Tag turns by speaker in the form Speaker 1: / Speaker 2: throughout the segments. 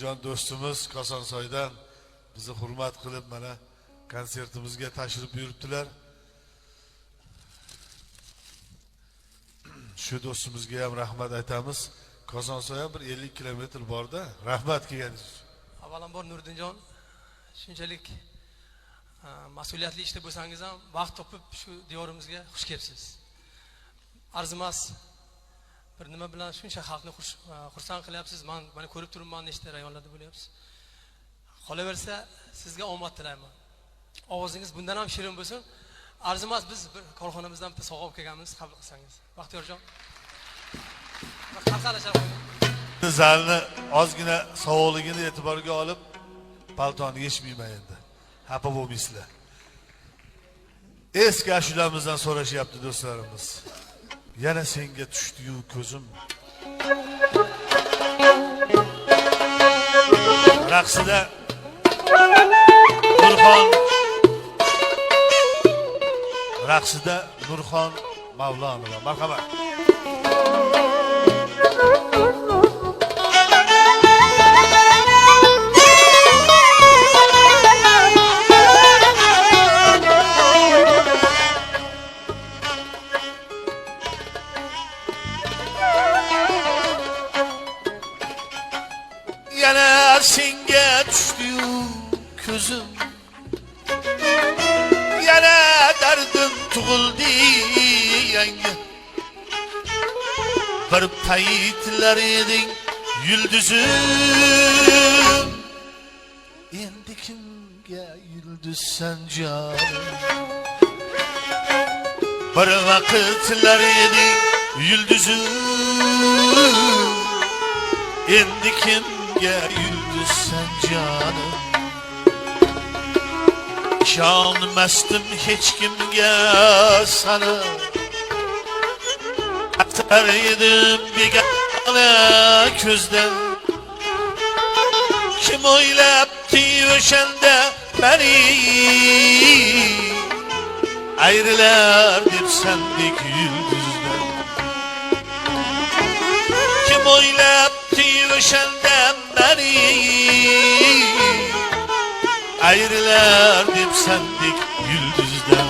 Speaker 1: Nurjon do'stimiz Kosonsoydan bizni hurmat qilib mana konsertimizga tashrif buyuribdilar. Shu do'stimizga ham rahmat aytamiz. Kosonsoy ham bir 50 kilometr borda. Rahmat kelganingiz uchun.
Speaker 2: Avvalambor Nurdinjon, shunchalik mas'uliyatli ishda bo'lsangiz ham vaqt topib shu diyorimizga xush kelibsiz. Arzimas bir nima bilan shuncha xalqni xursand qilyapsiz. Mana ko'rib turibman nechta rayonlarda bo'lyapsiz. Qolaversa sizga omad tilayman. Ovozingiz bundan ham shirin bo'lsin. Arzimas biz bir korxonamizdan bitta sovg'a olib kelganmiz, qabul qilsangiz. Baxtiyorjon.
Speaker 1: Zalni ozgina sog'ligini e'tiborga olib paltoni yechmayman endi. Xafa bo'lmaysizlar. Eski ashulamizdan so'rashyapti do'stlarimiz. Yana senga tushdi-yu ko'zim. Raqsida Nurxon Mavlonova. Marhamat. Yana senga tushdi-yu ko'zim. Yana dardim tug'ildi yangi. Bir paytlar eding yulduzim. Endi kimga yulduzsan jonim? Bir vaqtlar eding yulduzim. Endi kimga yulduzsan jonim? İşanmasdım hech kimga sana. Atar edim begona ko'zda. Kim o'ylabdi o'shanda meni ayrilar deb sendek yulduzdan. Kim o'ylabdi o'shanda meni ayrılar deb sendek yulduzdan.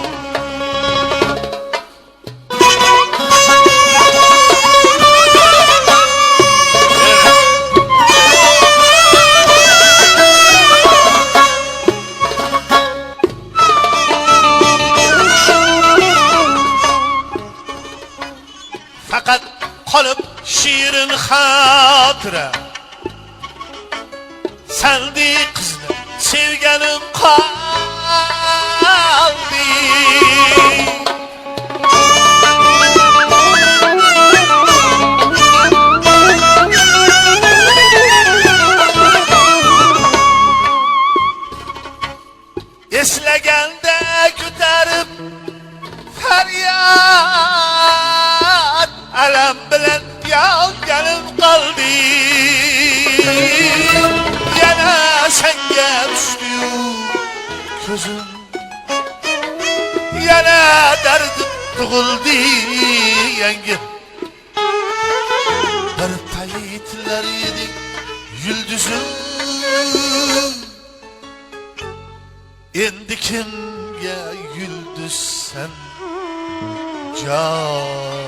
Speaker 1: Fakat qolib shirin xotira sendek qizni sevganim qoldi. Eslaganda ko'tarib faryod alam bilan yonganim qoldi. Yana senga tushdi-yu ko'zim. Yana dardim tug'ildi yangi. Bir paytlar eding yulduzim. Endi kimga yulduzsan jonim?